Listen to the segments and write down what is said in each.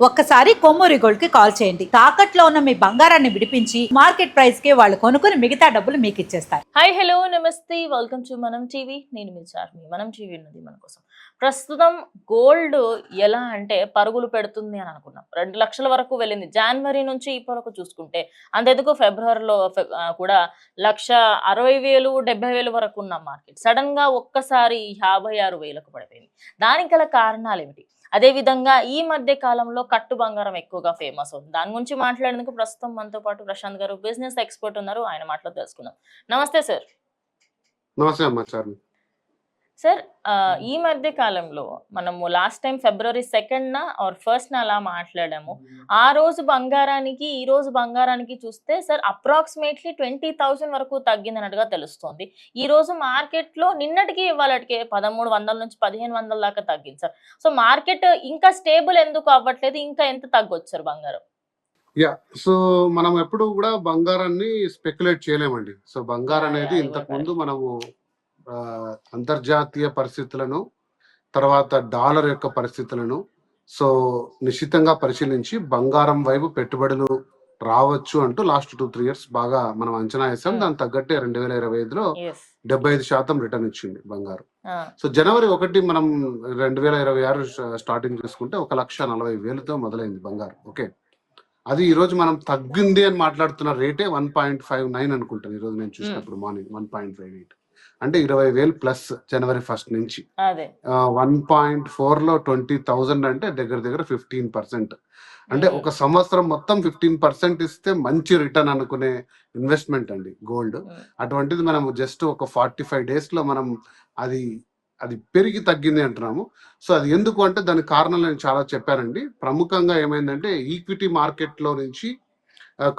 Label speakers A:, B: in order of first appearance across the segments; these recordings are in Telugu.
A: ఒక్కసారి కొమ్మూరి గోల్డ్ కి కాల్ చేయండి. తాకట్లో ఉన్న మీ బంగారాన్ని విడిపించి మార్కెట్ ప్రైస్ కి వాళ్ళు కొనుక్కుని మిగతా డబ్బులు మీకు ఇచ్చేస్తారు.
B: హాయ్ హలో నమస్తే వెల్కమ్ టు మనం టీవీ. నేను మీ చార్మి. మనం టీవీ ఉన్నది మన కోసం. ప్రస్తుతం గోల్డ్ ఎలా అంటే పరుగులు పెడుతుంది అని అనుకున్నాం. 2 లక్షల వరకు వెళ్ళింది జనవరి నుంచి ఇప్పటి వరకు చూసుకుంటే. అంతెందుకు ఫిబ్రవరిలో కూడా 1,60,000 70,000 వరకు ఉన్న మార్కెట్ సడన్ గా ఒక్కసారి 56,000కు పడిపోయింది. దానికి గల కారణాలు ఏమిటి? అదే విధంగా ఈ మధ్య కాలంలో కట్టు బంగారం ఎక్కువగా ఫేమస్ అవుతుంది. దాని గురించి మాట్లాడేందుకు ప్రస్తుతం మనతో పాటు ప్రశాంత్ గారు బిజినెస్ ఎక్స్పర్ట్ ఉన్నారు. ఆయన మాటలో తెలుసుకుందాం. నమస్తే సార్.
C: నమస్తే అమ్మా చార్మి.
B: సార్ ఈ మధ్య కాలంలో మనము లాస్ట్ టైం ఫిబ్రవరి 2న ఆర్ 1న అలా మాట్లాడాము. ఆ రోజు బంగారానికి ఈ రోజు బంగారానికి చూస్తే సార్ అప్రాక్సిమేట్లీ 20,000 వరకు తగ్గిందన్నట్టుగా తెలుస్తోంది. ఈ రోజు మార్కెట్ లో నిన్నటికి ఇవాళకి 1,300 నుంచి 1,500 దాకా తగ్గింది సార్. సో మార్కెట్ ఇంకా స్టేబుల్ ఎందుకు అవ్వట్లేదు? ఇంకా ఎంత తగ్గొచ్చు సార్ బంగారం?
C: సో మనం ఎప్పుడు కూడా బంగారాన్ని స్పెక్యులేట్ చేయలేమండి. సో బంగారం అనేది ఇంతకు ముందు మనము అంతర్జాతీయ పరిస్థితులను, తర్వాత డాలర్ యొక్క పరిస్థితులను సో నిశ్చితంగా పరిశీలించి బంగారం వైపు పెట్టుబడులు రావచ్చు అంటూ లాస్ట్ 2-3 ఇయర్స్ బాగా మనం అంచనా వేసాం. దాని తగ్గట్టే 2025లో 75% రిటర్న్ ఇచ్చింది బంగారం. సో జనవరి 1 మనం 2026 స్టార్టింగ్ చేసుకుంటే 1,40,000తో మొదలైంది బంగారం. ఓకే, అది ఈ రోజు మనం తగ్గింది అని మాట్లాడుతున్న రేటే 1.59 అనుకుంటాను. ఈ రోజు నేను చూసినప్పుడు మార్నింగ్ 1.58 అంటే 20,000 ప్లస్ జనవరి 1 నుంచి 1.4లో 20,000 అంటే దగ్గర 15%. అంటే ఒక సంవత్సరం మొత్తం 15% ఇస్తే మంచి రిటర్న్ అనుకునే ఇన్వెస్ట్మెంట్ అండి గోల్డ్. అటువంటిది మనం జస్ట్ ఒక 45 days లో మనం అది పెరిగి తగ్గింది అంటున్నాము. సో అది ఎందుకు అంటే దానికి కారణాలు నేను చాలా చెప్పానండి. ప్రముఖంగా ఏమైందంటే ఈక్విటీ మార్కెట్లో నుంచి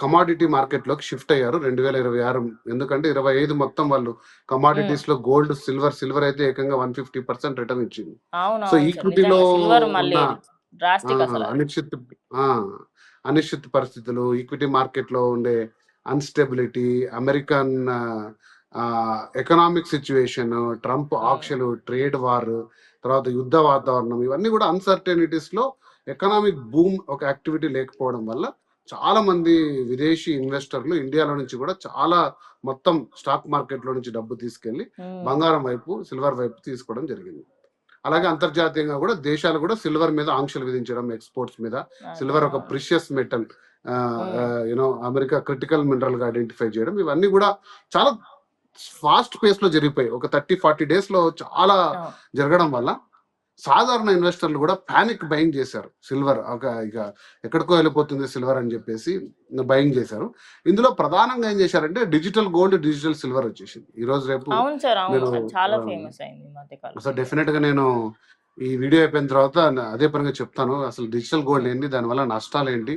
C: కమాడిటీ మార్కెట్లోకి షిఫ్ట్ అయ్యారు 2026. ఎందుకంటే 25 మొత్తం వాళ్ళు కమాడిటీస్ లో గోల్డ్, సిల్వర్ అయితే ఏకంగా 150% రిటర్న్ ఇచ్చింది. సో ఈక్విటీలో అనిశ్చిత పరిస్థితులు, ఈక్విటీ మార్కెట్ లో ఉండే unstability, American economic situation, Trump ఆంక్షలు, ట్రేడ్ వార్, తర్వాత యుద్ధ వాతావరణం, ఇవన్నీ కూడా అన్సర్టెనిటీస్ లో ఎకనామిక్ బూమ్ ఒక యాక్టివిటీ లేకపోవడం వల్ల చాలా మంది విదేశీ ఇన్వెస్టర్లు ఇండియాలో నుంచి కూడా చాలా మొత్తం స్టాక్ మార్కెట్ లో నుంచి డబ్బు తీసుకెళ్లి బంగారం వైపు, సిల్వర్ వైపు తీసుకోవడం జరిగింది. అలాగే అంతర్జాతీయంగా కూడా దేశాలు కూడా సిల్వర్ మీద ఆంక్షలు విధించడం, ఎక్స్పోర్ట్స్ మీద. సిల్వర్ ఒక precious metal, America critical mineral గా ఐడెంటిఫై చేయడం, ఇవన్నీ కూడా చాలా ఫాస్ట్ పేస్ లో జరిగిపోయి ఒక 30-40 days లో చాలా జరగడం వల్ల సాధారణ ఇన్వెస్టర్లు కూడా ప్యానిక్ బయింగ్ చేశారు. సిల్వర్ ఇక ఎక్కడికో వెళ్ళిపోతుంది సిల్వర్ అని చెప్పేసి బయింగ్ చేశారు. ఇందులో ప్రధానంగా ఏం చేశారంటే డిజిటల్ గోల్డ్, డిజిటల్ సిల్వర్ వచ్చేసింది ఈ రోజు రేపు. అసలు డెఫినెట్ గా నేను ఈ వీడియో అయిపోయిన తర్వాత అదే పరంగా చెప్తాను అసలు డిజిటల్ గోల్డ్ ఏంటి, దానివల్ల నష్టాలు ఏంటి.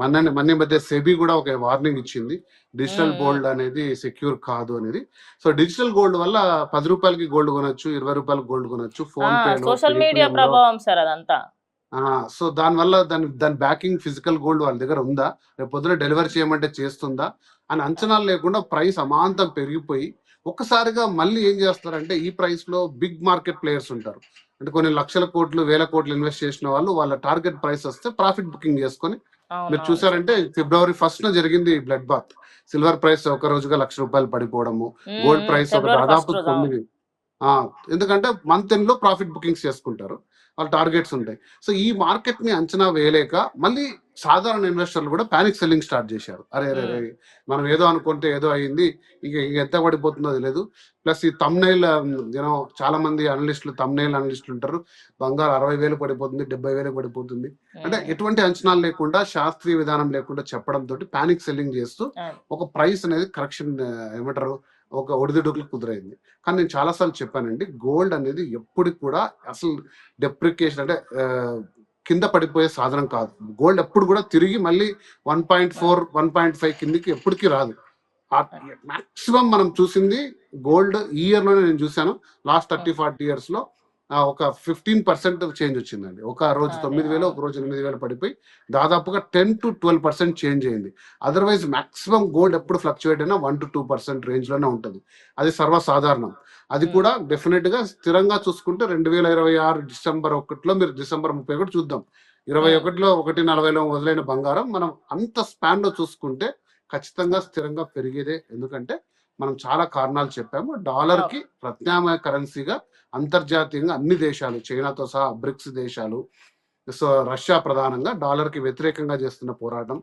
C: మొన్న మధ్య సెబీ కూడా ఒక వార్నింగ్ ఇచ్చింది, డిజిటల్ గోల్డ్ అనేది సెక్యూర్ కాదు అనేది. సో డిజిటల్ గోల్డ్ వల్ల 10 రూపాయలకి గోల్డ్ కొనొచ్చు, 20 రూపాయలకి గోల్డ్ కొనొచ్చు, ఫోన్ పే,
B: సోషల్ మీడియా ప్రభావం సార్ అదంతా.
C: సో దానివల్ల దాని బ్యాకింగ్ ఫిజికల్ గోల్డ్ వాళ్ళ దగ్గర ఉందా, రేపు పొద్దున డెలివరీ చేయమంటే చేస్తుందా అని అంచనాలు లేకుండా ప్రైస్ అమాంతం పెరిగిపోయి ఒక్కసారిగా మళ్ళీ ఏం చేస్తారంటే ఈ ప్రైస్ లో బిగ్ మార్కెట్ ప్లేయర్స్ ఉంటారు. అంటే కొన్ని లక్షల కోట్లు, వేల కోట్లు ఇన్వెస్ట్ చేసిన వాళ్ళు వాళ్ళ టార్గెట్ ప్రైస్ వస్తే ప్రాఫిట్ బుకింగ్ చేసుకొని, మీరు చూసారంటే ఫిబ్రవరి 1న జరిగింది బ్లడ్ బాత్. సిల్వర్ ప్రైస్ ఒక రోజుగా ₹1,00,000 పడిపోవడము, గోల్డ్ ప్రైస్ ఒక దాదాపు 9. ఎందుకంటే మంత్ ఎండ్ లో ప్రాఫిట్ బుకింగ్స్ చేసుకుంటారు, వాళ్ళ టార్గెట్స్ ఉంటాయి. సో ఈ మార్కెట్ ని అంచనా వేయలేక మళ్ళీ సాధారణ ఇన్వెస్టర్లు కూడా పానిక్ సెల్లింగ్ స్టార్ట్ చేశారు. అరే మనం ఏదో అనుకుంటే ఏదో అయ్యింది, ఇక ఎంత పడిపోతుందో తెలియదు. ప్లస్ ఈ తమ్నైల్ చాలా మంది అనలిస్టులు, తమ్నైల్ అనలిస్టులు ఉంటారు, బంగారు 60,000 పడిపోతుంది, 70,000 పడిపోతుంది అంటే ఎటువంటి అంచనాలు లేకుండా, శాస్త్రీయ విధానం లేకుండా చెప్పడంతో పానిక్ సెల్లింగ్ చేస్తూ ఒక ప్రైస్ అనేది కరెక్షన్ ఏమంటారు ఒక ఒడిదుడుకులు కుదిరైంది. కానీ నేను చాలాసార్లు చెప్పానండి, గోల్డ్ అనేది ఎప్పటికి కూడా అసలు డెప్రికేషన్ అంటే కింద పడిపోయే సాధనం కాదు. గోల్డ్ ఎప్పుడు కూడా తిరిగి మళ్ళీ 1.4, 1.5 కిందికి ఎప్పటికీ రాదు. మాక్సిమం మనం చూసింది గోల్డ్ ఈ ఇయర్ లోనే నేను చూసాను. లాస్ట్ 30-40 years లో ఒక 15% చేంజ్ వచ్చిందండి. ఒక రోజు 9,000, ఒక రోజు 8,000 పడిపోయి దాదాపుగా 10-12% చేంజ్ అయింది. అదర్వైజ్ మాక్సిమం గోల్డ్ ఎప్పుడు ఫ్లక్చువేట్ అయినా 1-2% రేంజ్ లోనే ఉంటుంది. అది సర్వసాధారణం. అది కూడా డెఫినెట్ గా స్థిరంగా చూసుకుంటే 2026 డిసెంబర్ 1లో మీరు డిసెంబర్ 31 చూద్దాం, 21లో 1.40లో మొదలైన బంగారం మనం అంత స్పాన్ లో చూసుకుంటే ఖచ్చితంగా స్థిరంగా పెరిగేదే. ఎందుకంటే మనం చాలా కారణాలు చెప్పాము. డాలర్ కి ప్రత్యామ్నాయ కరెన్సీగా అంతర్జాతీయంగా అన్ని దేశాలు, చైనాతో సహా బ్రిక్స్ దేశాలు, సో రష్యా ప్రధానంగా డాలర్ కి వ్యతిరేకంగా చేస్తున్న పోరాటం,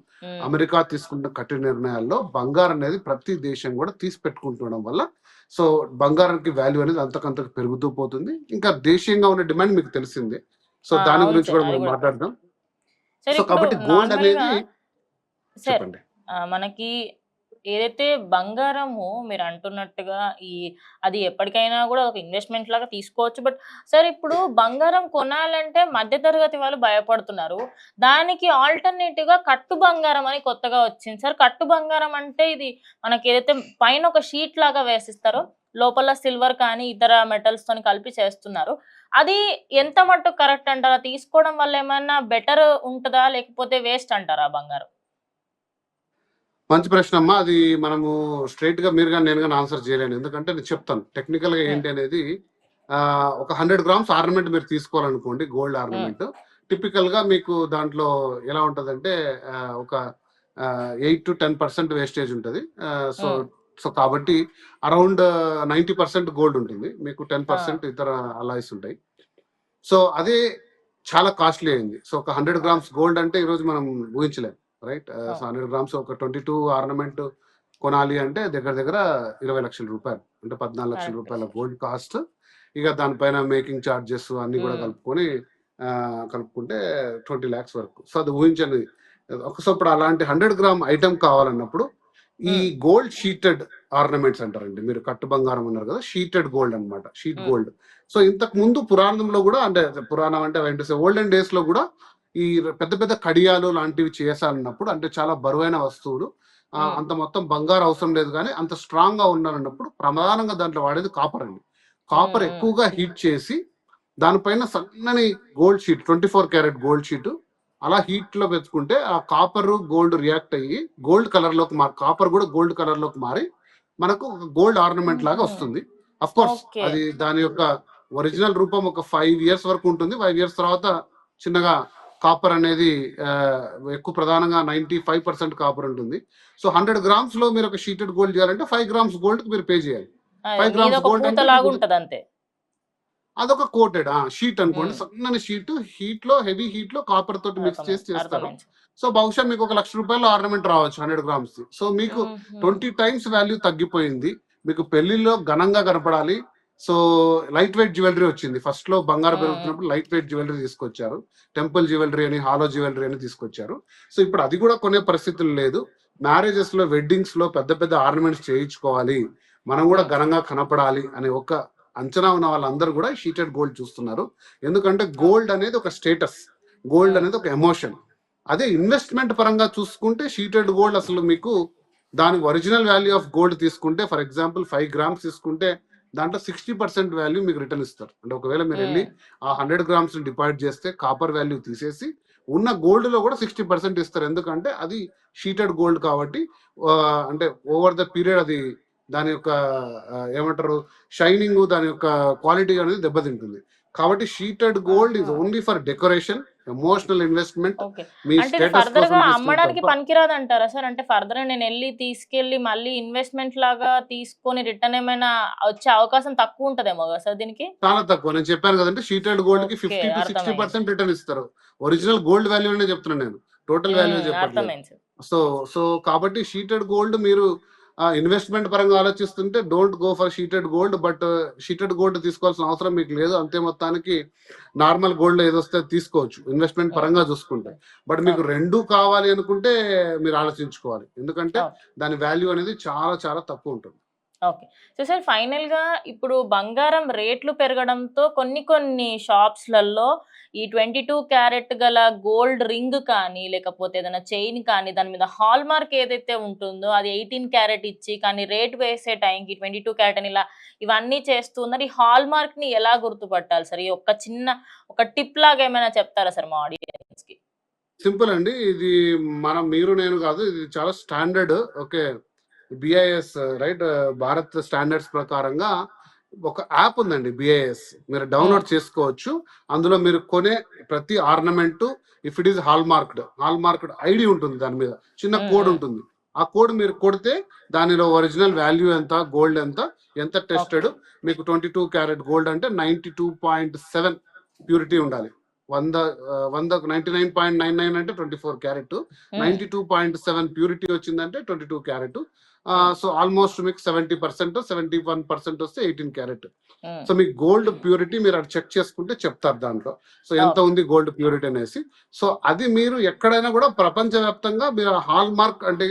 C: అమెరికా తీసుకున్న కఠిన నిర్ణయాల్లో బంగారం అనేది ప్రతి దేశం కూడా తీసి పెట్టుకుంటుండడం వల్ల సో బంగారానికి వాల్యూ అనేది అంతకంతకు పెరుగుతూ పోతుంది. ఇంకా దేశీయంగా ఉన్న డిమాండ్ మీకు తెలిసిందే. సో దాని
B: అవును
C: గురించి
B: సార్,
C: కూడా
B: అది
C: మనం
B: కూడా
C: మాట్లాడదాం.
B: సార్.
C: సో
B: ఇప్పుడు
C: కాబట్టి గోల్డ్
B: నార్మల్గా
C: అనేది
B: సార్,
C: చెప్పండి.
B: మనకి ఏదైతే బంగారము మీరు అంటున్నట్టుగా అది ఎప్పటికైనా కూడా ఒక ఇన్వెస్ట్మెంట్ లాగా తీసుకోవచ్చు. బట్ సార్, ఇప్పుడు బంగారం కొనాలంటే మధ్యతరగతి వాళ్ళు భయపడుతున్నారు. దానికి ఆల్టర్నేటివ్ గా కట్టు బంగారం అని కొత్తగా వచ్చింది సార్. కట్టు బంగారం అంటే ఇది మనకి ఏదైతే పైన ఒక షీట్ లాగా వేసిస్తారో, లోపల సిల్వర్ కానీ ఇతర మెటల్స్ తోని కలిపి చేస్తున్నారు. అది ఎంత మట్టుకు కరెక్ట్ అంటారా? తీసుకోవడం వల్ల ఏమైనా బెటర్ ఉంటుందా, లేకపోతే వేస్ట్ అంటారా బంగారం?
C: మంచి ప్రశ్న అమ్మా. అది మనము స్ట్రైట్ గా మీరు కానీ నేను కానీ ఆన్సర్ చేయలేను. ఎందుకంటే నేను చెప్తాను టెక్నికల్ గా ఏంటి అనేది. ఒక 100 గ్రామ్స్ ఆర్నమెంట్ మీరు తీసుకోవాలనుకోండి, గోల్డ్ ఆర్నమెంట్. టిపికల్ గా మీకు దాంట్లో ఎలా ఉంటదంటే ఒక 8 to 10% వేస్టేజ్ ఉంటుంది. సో సో కాబట్టి అరౌండ్ 90% గోల్డ్ ఉంటుంది, మీకు 10% ఇతర అలాయ్స్ ఉంటాయి. సో అదే చాలా కాస్ట్లీ అయింది. సో ఒక 100 గ్రామ్స్ గోల్డ్ అంటే ఈరోజు మనం ఊహించలేం, రైట్? సో 100 గ్రామ్స్ ఒక 22 ఆర్నమెంట్ కొనాలి అంటే దగ్గర దగ్గర 20 లక్షల రూపాయలు, అంటే 14 లక్షల రూపాయల గోల్డ్ కాస్ట్. ఇక దానిపైన మేకింగ్ ఛార్జెస్ అన్ని కూడా కలుపుకొని కలుపుకుంటే 20 lakhs వరకు. సో అది ఊహించండి. సో ఇప్పుడు అలాంటి 100 గ్రామ్ ఐటమ్ కావాలన్నప్పుడు ఈ గోల్డ్ షీటెడ్ ఆర్నమెంట్స్ అంటారండి. మీరు కట్టు బంగారం అన్నారు కదా, షీటెడ్ గోల్డ్ అన్నమాట, షీట్ గోల్డ్. సో ఇంతకు ముందు పురాణంలో కూడా, అంటే పురాణం అంటే ఓల్డెన్ డేస్ లో కూడా ఈ పెద్ద పెద్ద కడియాలు లాంటివి చేసాలన్నప్పుడు, అంటే చాలా బరువైన వస్తువులు, అంత మొత్తం బంగారు అవసరం లేదు కానీ అంత స్ట్రాంగ్ గా ఉండాలన్నప్పుడు ప్రధానంగా దాంట్లో వాడేది కాపర్ అండి. కాపర్ ఎక్కువగా హీట్ చేసి దానిపైన సన్నని gold sheet, 24 carat gold sheet అలా హీట్ లో పెట్టుకుంటే ఆ కాపర్ గోల్డ్ రియాక్ట్ అయ్యి గోల్డ్ కలర్ లోకి కాపర్ కూడా గోల్డ్ కలర్ లోకి మారి మనకు ఒక గోల్డ్ ఆర్నమెంట్ లాగా వస్తుంది. అఫ్ కోర్స్ అది దాని యొక్క ఒరిజినల్ రూపం ఒక 5 years వరకు ఉంటుంది. 5 years తర్వాత చిన్నగా కాపర్ అనేది ఎక్కువ, ప్రధానంగా 95% కాపర్ ఉంటుంది. సో 100 గ్రామ్స్ లో మీరు ఒక షీటెడ్ గోల్డ్ చేయాలంటే 5 grams గోల్డ్ కి మీరు పే చేయాలి. 5 grams గోల్డ్ అంటే అదొక కోటెడ్ షీట్ అనుకోండి, సన్నని షీట్, హీట్ లో హెవీ హీట్ లో కాపర్ తోటి మిక్స్ చేసి చేస్తారు. సో బహుశా మీకు ఒక 1,00,000 రూపాయలు ఆర్నమెంట్ రావచ్చు 100 grams. సో మీకు 20 times వాల్యూ తగ్గిపోయింది. మీకు పెళ్లిలో ఘనంగా కనపడాలి. సో లైట్ వెయిట్ జ్యువెలరీ వచ్చింది. ఫస్ట్ లో బంగారం పెరుగుతున్నప్పుడు లైట్ వెయిట్ జ్యువెలరీ తీసుకొచ్చారు, టెంపుల్ జ్యువెలరీ అని, హాలో జ్యువెలరీ అని తీసుకొచ్చారు. సో ఇప్పుడు అది కూడా కొనే పరిస్థితులు లేదు. మ్యారేజెస్ లో, వెడ్డింగ్స్ లో పెద్ద పెద్ద ఆర్నమెంట్స్ చేయించుకోవాలి, మనం కూడా ఘనంగా కనపడాలి అనే ఒక అంచనా ఉన్న వాళ్ళందరూ కూడా షీటెడ్ గోల్డ్ చూస్తున్నారు. ఎందుకంటే గోల్డ్ అనేది ఒక స్టేటస్, గోల్డ్ అనేది ఒక ఎమోషన్. అదే ఇన్వెస్ట్మెంట్ పరంగా చూసుకుంటే షీటెడ్ గోల్డ్ అసలు మీకు దాని ఒరిజినల్ వాల్యూ ఆఫ్ గోల్డ్ తీసుకుంటే, ఫర్ ఎగ్జాంపుల్ 5 grams తీసుకుంటే దాంట్లో 60% వాల్యూ మీకు రిటర్న్ ఇస్తారు. అంటే ఒకవేళ మీరు వెళ్ళి ఆ 100 grams డిపాజిట్ చేస్తే కాపర్ వాల్యూ తీసేసి ఉన్న గోల్డ్ లో కూడా 60% ఇస్తారు. ఎందుకంటే అది షీటెడ్ గోల్డ్ కాబట్టి, అంటే ఓవర్ ద పీరియడ్ అది దాని యొక్క ఏమంటారు షైనింగ్, దాని యొక్క క్వాలిటీ అనేది దెబ్బతింటుంది. కాబట్టి sheeted gold is only for decoration, emotional investment. Me
B: further గా అమ్మడానికి పనికిరాదు అంటారా సార్? అంటే ఫర్దర్ నేను వెళ్ళి తీసుకెళ్లి మళ్ళీ ఇన్వెస్ట్మెంట్ లాగా తీసుకొని రిటర్న్ ఏమైనా వచ్చే అవకాశం తక్కువ ఉంటదేమో కదా సార్ దీనికి?
C: చాలా తక్కువ. నేను చెప్పాను కదంటే షీటెడ్ గోల్డ్ కి 50 to 60% రిటర్న్ ఇస్తారు. ఒరిజినల్ గోల్డ్ వాల్యూ అనే చెప్తున్నాను నేను, టోటల్ వాల్యూ చెప్పట్లేదు. సో కాబట్టి షీటెడ్ గోల్డ్ మీరు ఇన్వెస్ట్మెంట్ పరంగా ఆలోచిస్తుంటే don't go for sheeted gold. But sheeted gold తీసుకోవాల్సిన అవసరం మీకు లేదు. అంతే మొత్తానికి నార్మల్ గోల్డ్ ఏదొస్తే తీసుకోవచ్చు ఇన్వెస్ట్మెంట్ పరంగా చూసుకుంటే. బట్ మీకు రెండు కావాలి అనుకుంటే మీరు ఆలోచించుకోవాలి, ఎందుకంటే దాని వాల్యూ అనేది చాలా చాలా తక్కువ ఉంటుంది.
B: ఓకే. సో సార్, ఫైనల్ గా ఇప్పుడు బంగారం రేట్లు పెరగడంతో కొన్ని షాప్స్లలో ఈ 22 క్యారెట్ గల గోల్డ్ రింగ్ కానీ, లేకపోతే ఏదైనా చైన్ కానీ, దాని మీద హాల్ మార్క్ ఏదైతే ఉంటుందో అది 18 క్యారెట్ ఇచ్చి, కానీ రేట్ వేసే టైంకి 22 క్యారెట్ అని ఇలా ఇవన్నీ చేస్తున్నారు. ఈ హాల్ మార్క్ ని ఎలా గుర్తుపట్టాలి సార్? ఈ ఒక చిన్న టిప్ లాగా ఏమైనా చెప్తారా సార్ మా ఆడియన్స్ కి?
C: సింపుల్ అండి. ఇది మీరు నేను కాదు, ఇది చాలా standard. Okay, BIS right, Bharat standards ప్రకారంగా ఒక యాప్ ఉందండి బిఐఎస్, మీరు డౌన్లోడ్ చేసుకోవచ్చు. అందులో మీరు కొనే ప్రతి ornament if it is hall marked ID ఉంటుంది, దాని మీద చిన్న కోడ్ ఉంటుంది. ఆ కోడ్ మీరు కొడితే దానిలో ఒరిజినల్ వాల్యూ ఎంత, గోల్డ్ ఎంత టెస్టెడ్, మీకు 22 క్యారెట్ గోల్డ్ అంటే 92.7 ప్యూరిటీ ఉండాలి. 99.99 అంటే 24 క్యారెట్, 92.7 ప్యూరిటీ వచ్చిందంటే 22 క్యారెట్. సో ఆల్మోస్ట్ మీకు 70%, 71% వస్తే 18 క్యారెట్. సో మీకు గోల్డ్ ప్యూరిటీ మీరు అక్కడ చెక్ చేసుకుంటే చెప్తారు దాంట్లో, సో ఎంత ఉంది గోల్డ్ ప్యూరిటీ అనేసి. సో అది మీరు ఎక్కడైనా కూడా ప్రపంచవ్యాప్తంగా మీరు హాల్ మార్క్ అంటే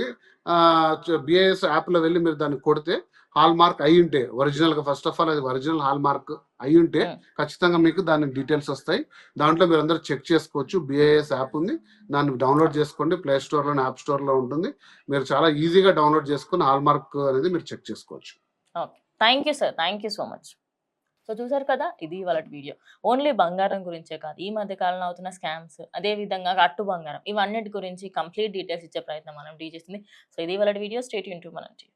C: బిఐఎస్ యాప్ లో వెళ్ళి మీరు దాన్ని కొడితే హాల్ మార్క్ అయి ఉంటే, ఒరిజినల్ గా ఫస్ట్ ఆఫ్ ఆల్ అది ఒరిజినల్ హాల్ మార్క్ అయి ఉంటే ఖచ్చితంగా మీకు దాని డీటెయిల్స్ వస్తాయి. దాంట్లో మీరు అందరూ చెక్ చేసుకోవచ్చు. బిఐఎస్ యాప్ ఉంది, దాన్ని డౌన్లోడ్ చేసుకోండి. ప్లే స్టోర్ లో, యాప్ స్టోర్ లో ఉంటుంది. మీరు చాలా ఈజీగా డౌన్లోడ్ చేసుకుని హాల్ మార్క్ అనేది మీరు చెక్ చేసుకోవచ్చు.
B: Okay, thank you sir, thank you so much. So చూసారు కదా, ఇది వాళ్ళ వీడియో. ఓన్లీ బంగారం గురించే కాదు, ఈ మధ్య కాలంలో అవుతున్న స్కామ్స్, అదే విధంగా అట్టు బంగారం, ఇవన్నిటి గురించి కంప్లీట్ డీటెయిల్స్ ఇచ్చే ప్రయత్నం మనం చేస్తుంది. సో ఇది వాళ్ళ వీడియో. స్టే ట్యూన్ టు మనం టీవీ.